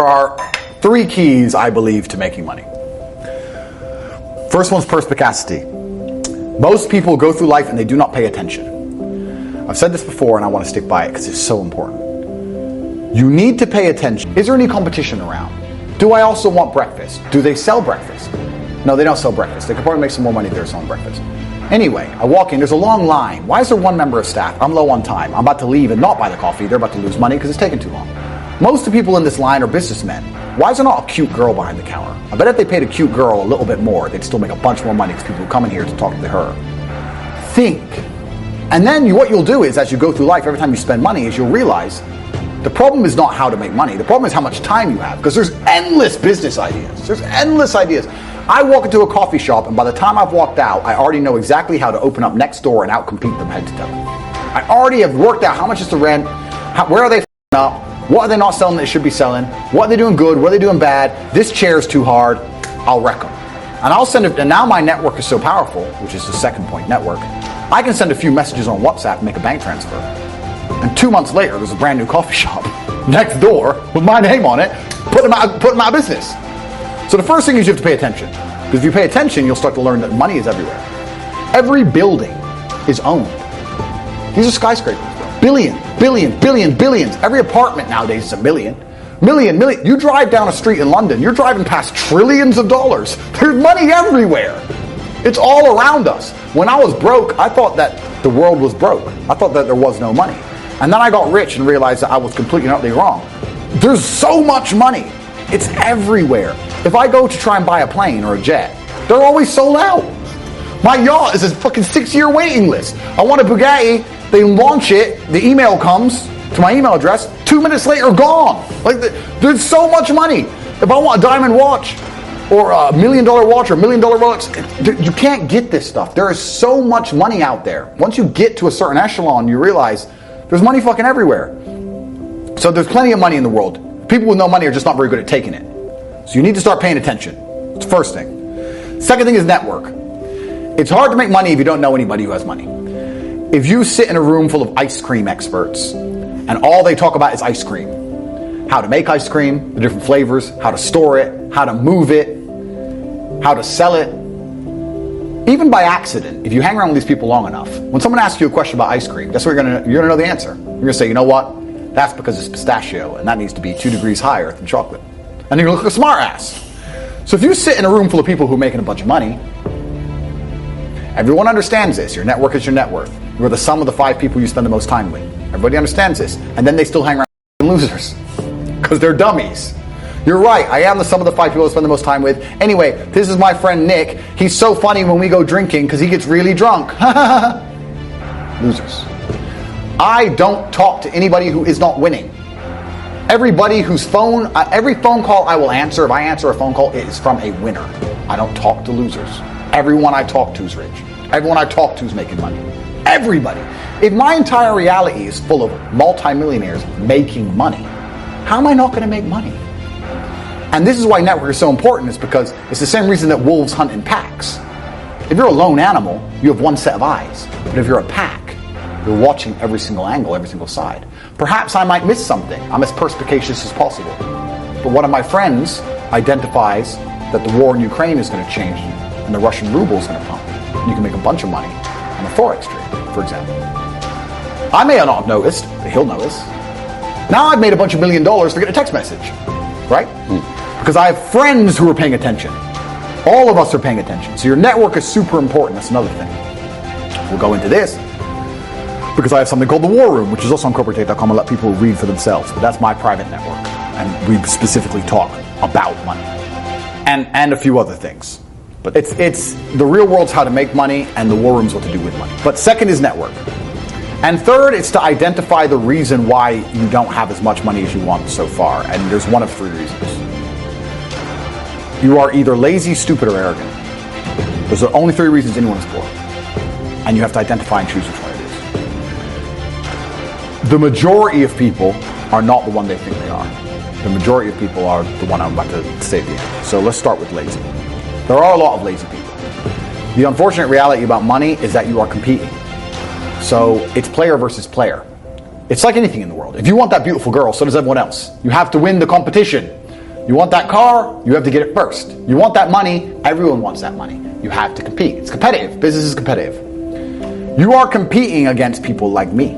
There are 3 keys, I believe, to making money. First one's perspicacity. Most people go through life and they do not pay attention. I've said this before and I want to stick by it because it's so important. You need to pay attention. Is there any competition around? Do I also want breakfast? Do they sell breakfast? No, they don't sell breakfast. They could probably make some more money if they're selling breakfast. Anyway, I walk in, there's a long line. Why is there one member of staff? I'm low on time. I'm about to leave and not buy the coffee. They're about to lose money because it's taking too long. Most of the people in this line are businessmen. Why is there not a cute girl behind the counter? I bet if they paid a cute girl a little bit more, they'd still make a bunch more money because people come in here to talk to her. Think. And then what you'll do is, as you go through life, every time you spend money, is you'll realize the problem is not how to make money. The problem is how much time you have, because there's endless business ideas. There's endless ideas. I walk into a coffee shop, and by the time I've walked out, I already know exactly how to open up next door and outcompete them head to toe. I already have worked out how much is the rent, where are they up, what are they not selling that they should be selling, what are they doing good, what are they doing bad, this chair is too hard, I'll wreck them. And I'll send it, and now my network is so powerful, which is the second point, network, I can send a few messages on WhatsApp and make a bank transfer. And 2 months later, there's a brand new coffee shop next door with my name on it, putting them out of business. So the first thing is you have to pay attention. Because if you pay attention, you'll start to learn that money is everywhere. Every building is owned. These are skyscrapers. Billions. Every apartment nowadays is a million. Million. You drive down a street in London, you're driving past trillions of dollars. There's money everywhere. It's all around us. When I was broke, I thought that the world was broke. I thought that there was no money. And then I got rich and realized that I was completely and utterly wrong. There's so much money. It's everywhere. If I go to try and buy a plane or a jet, they're always sold out. My yacht is a fucking 6-year waiting list. I want a Bugatti, they launch it, the email comes to my email address, 2 minutes later, gone. There's so much money. If I want a diamond watch, or $1 million watch, or $1 million Rolex, you can't get this stuff. There is so much money out there. Once you get to a certain echelon, you realize there's money fucking everywhere. So there's plenty of money in the world. People with no money are just not very good at taking it. So you need to start paying attention. It's the first thing. Second thing is network. It's hard to make money if you don't know anybody who has money. If you sit in a room full of ice cream experts and all they talk about is ice cream, how to make ice cream, the different flavors, how to store it, how to move it, how to sell it, even by accident, if you hang around with these people long enough, when someone asks you a question about ice cream, guess what you're gonna know the answer. You're gonna say, you know what? That's because it's pistachio, and that needs to be 2 degrees higher than chocolate. And you're gonna look like a smart ass. So if you sit in a room full of people who are making a bunch of money, everyone understands this. Your network is your net worth. You're the sum of the 5 people you spend the most time with. Everybody understands this. And then they still hang around with losers, because they're dummies. You're right, I am the sum of the 5 people I spend the most time with. Anyway, this is my friend Nick. He's so funny when we go drinking because he gets really drunk. Losers. I don't talk to anybody who is not winning. Everybody whose every phone call I will answer, if I answer a phone call, it is from a winner. I don't talk to losers. Everyone I talk to is rich. Everyone I talk to is making money. Everybody. If my entire reality is full of multimillionaires making money, how am I not going to make money? And this is why network is so important, is because it's the same reason that wolves hunt in packs. If you're a lone animal, you have one set of eyes. But if you're a pack, you're watching every single angle, every single side. Perhaps I might miss something. I'm as perspicacious as possible. But one of my friends identifies that the war in Ukraine is going to change and the Russian ruble is going to pump. And you can make a bunch of money on the Forex trade, for example. I may have not noticed, but he'll notice. Now I've made a bunch of $1 million to get a text message, right? Because I have friends who are paying attention. All of us are paying attention. So your network is super important. That's another thing. We'll go into this because I have something called the War Room, which is also on corporatetape.com. I let people read for themselves, but that's my private network. And we specifically talk about money and a few other things. But it's the real world's how to make money, and the War Room's what to do with money. But second is network. And third, it's to identify the reason why you don't have as much money as you want so far. And there's one of 3 reasons. You are either lazy, stupid, or arrogant. Those are only 3 reasons anyone is poor. And you have to identify and choose which one it is. The majority of people are not the one they think they are. The majority of people are the one I'm about to say at the end. So let's start with lazy. There are a lot of lazy people. The unfortunate reality about money is that you are competing. So it's player versus player. It's like anything in the world. If you want that beautiful girl, so does everyone else. You have to win the competition. You want that car, you have to get it first. You want that money, everyone wants that money. You have to compete. It's competitive. Business is competitive. You are competing against people like me.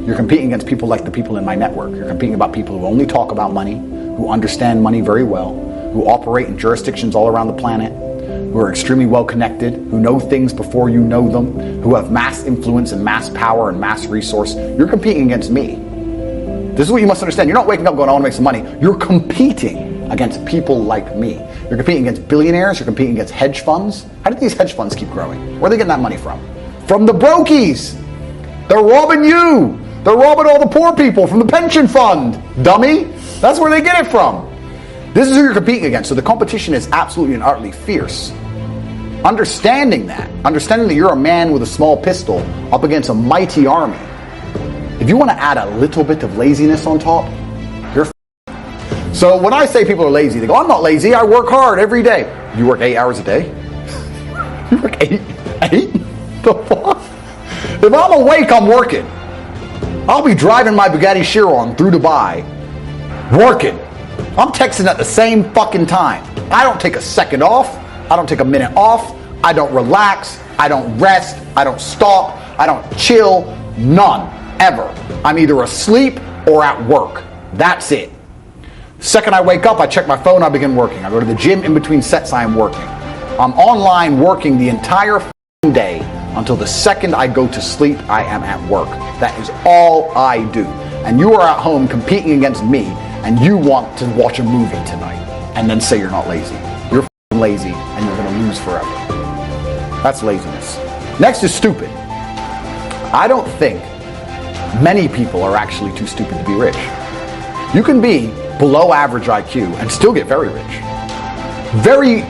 You're competing against people like the people in my network. You're competing about people who only talk about money, who understand money very well, who operate in jurisdictions all around the planet, who are extremely well connected, who know things before you know them, who have mass influence and mass power and mass resource. You're competing against me. This is what you must understand. You're not waking up going, I want to make some money. You're competing against people like me. You're competing against billionaires. You're competing against hedge funds. How did these hedge funds keep growing? Where are they getting that money from? From the brokies. They're robbing you. They're robbing all the poor people from the pension fund. Dummy. That's where they get it from. This is who you're competing against. So the competition is absolutely and utterly fierce. Understanding that you're a man with a small pistol up against a mighty army. If you want to add a little bit of laziness on top, you're f***ed. So when I say people are lazy, they go, I'm not lazy, I work hard every day. You work 8 hours a day? You work 8? The fuck? If I'm awake, I'm working. I'll be driving my Bugatti Chiron through Dubai, working. I'm texting at the same fucking time. I don't take a second off. I don't take a minute off. I don't relax. I don't rest. I don't stop. I don't chill. None. Ever. I'm either asleep or at work. That's it. Second I wake up, I check my phone, I begin working. I go to the gym in between sets, I am working. I'm online working the entire day until the second I go to sleep, I am at work. That is all I do. And you are at home competing against me, and you want to watch a movie tonight and then say you're not lazy. You're lazy and you're going to lose forever. That's laziness. Next is stupid. I don't think many people are actually too stupid to be rich. You can be below average IQ and still get very rich.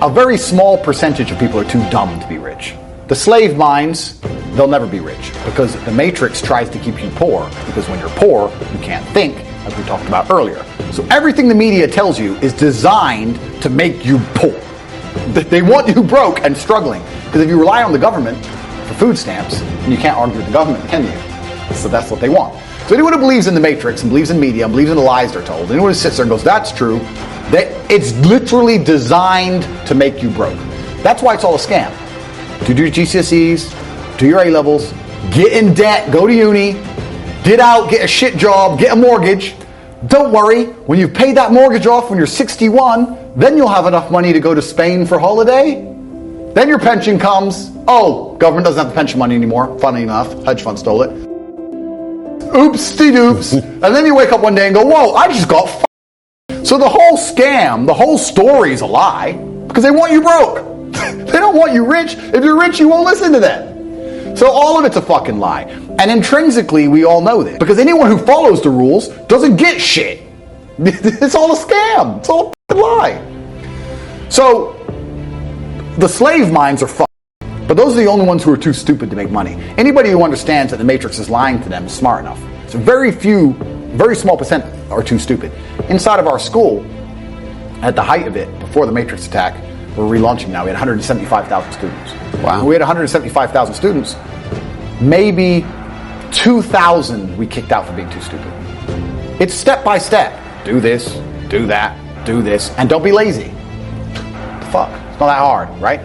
A very small percentage of people are too dumb to be rich. The slave minds, they'll never be rich because the matrix tries to keep you poor, because when you're poor, you can't think, as we talked about earlier. So everything the media tells you is designed to make you poor. They want you broke and struggling, because if you rely on the government for food stamps, then you can't argue with the government, can you? So that's what they want. So anyone who believes in the matrix and believes in media and believes in the lies they're told, anyone who sits there and goes, that's true, it's literally designed to make you broke. That's why it's all a scam. To do your GCSEs, do your A-levels, get in debt, go to uni, get out, get a shit job, get a mortgage. Don't worry, when you've paid that mortgage off when you're 61, then you'll have enough money to go to Spain for holiday. Then your pension comes. Oh, government doesn't have the pension money anymore. Funny enough, hedge fund stole it. Oops-de-doops. And then you wake up one day and go, whoa, I just got f***ed. So the whole scam, the whole story is a lie because they want you broke. They don't want you rich. If you're rich, you won't listen to them. So all of it's a fucking lie. And intrinsically, we all know this. Because anyone who follows the rules doesn't get shit. It's all a scam. It's all a fucking lie. So the slave minds are fucked. But those are the only ones who are too stupid to make money. Anybody who understands that the matrix is lying to them is smart enough. So very small percent are too stupid. Inside of our school, at the height of it, before the matrix attack, we're relaunching now. We had 175,000 students. Wow. When we had 175,000 students, maybe 2,000 we kicked out for being too stupid. It's step by step. Do this, do that, do this, and don't be lazy. The fuck? It's not that hard, right?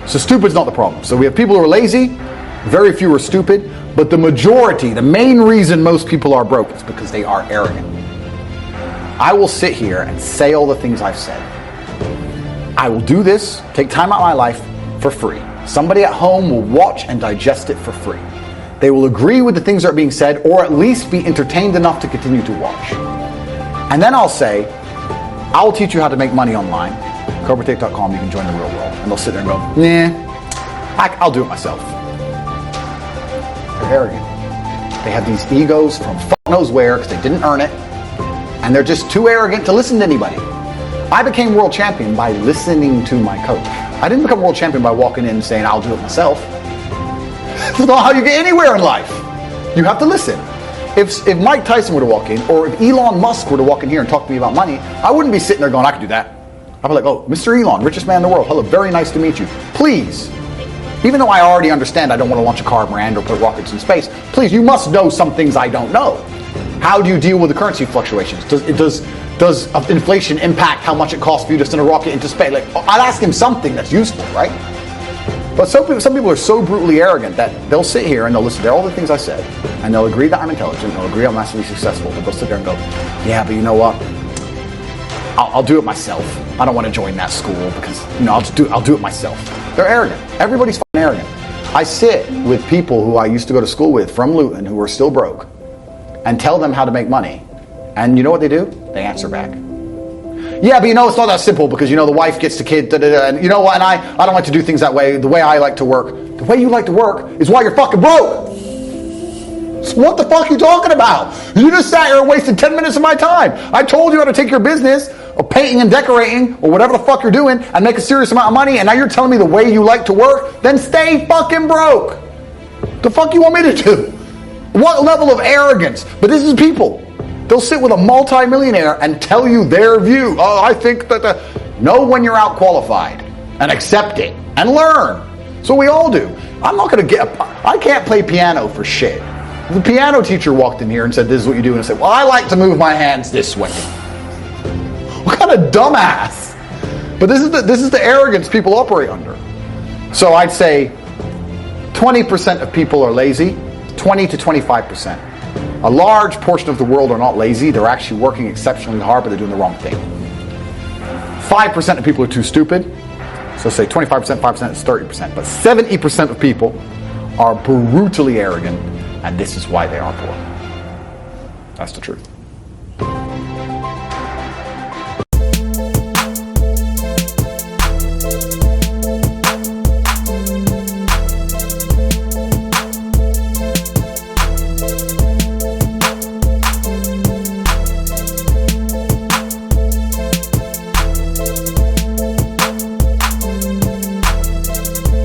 So stupid's not the problem. So we have people who are lazy, very few are stupid, but the majority, the main reason most people are broke is because they are arrogant. I will sit here and say all the things I've said. I will do this, take time out of my life for free. Somebody at home will watch and digest it for free. They will agree with the things that are being said, or at least be entertained enough to continue to watch. And then I'll say, I will teach you how to make money online. CobraTape.com, you can join the real world. And they'll sit there and go, nah, I'll do it myself. They're arrogant. They have these egos from fuck knows where because they didn't earn it. And they're just too arrogant to listen to anybody. I became world champion by listening to my coach. I didn't become world champion by walking in and saying, I'll do it myself. That's not how you get anywhere in life. You have to listen. If Mike Tyson were to walk in, or if Elon Musk were to walk in here and talk to me about money, I wouldn't be sitting there going, I can do that. I'd be like, oh, Mr. Elon, richest man in the world. Hello, very nice to meet you. Please, even though I already understand I don't want to launch a catamaran or put rockets in space, please, you must know some things I don't know. How do you deal with the currency fluctuations? Does does inflation impact how much it costs for you to send a rocket into space? Like, I'd ask him something that's useful, right? But some people are so brutally arrogant that they'll sit here and they'll listen to all the things I said, and they'll agree that I'm intelligent, they'll agree I'm massively successful, but they'll sit there and go, yeah, but you know what? I'll do it myself. I don't want to join that school because, I'll do it myself. They're arrogant. Everybody's fucking arrogant. I sit with people who I used to go to school with from Luton who are still broke and tell them how to make money. And you know what they do? They answer back. Yeah, but it's not that simple because, the wife gets the kid, and you know what, and I don't like to do things that way. The way I like to work. The way you like to work is why you're fucking broke. So what the fuck are you talking about? You just sat here and wasted 10 minutes of my time. I told you how to take your business of painting and decorating or whatever the fuck you're doing and make a serious amount of money, and now you're telling me the way you like to work? Then stay fucking broke. The fuck you want me to do? What level of arrogance? But this is people. They'll sit with a multi-millionaire and tell you their view. Oh, I think that know when you're out qualified and accept it and learn. So we all do. I can't play piano for shit. The piano teacher walked in here and said, this is what you do. And I said, well, I like to move my hands this way. What kind of dumbass? But this is the arrogance people operate under. So I'd say 20% of people are lazy, 20 to 25%. A large portion of the world are not lazy. They're actually working exceptionally hard, but they're doing the wrong thing. 5% of people are too stupid. So say 25%, 5% is 30%. But 70% of people are brutally arrogant, and this is why they are poor. That's the truth.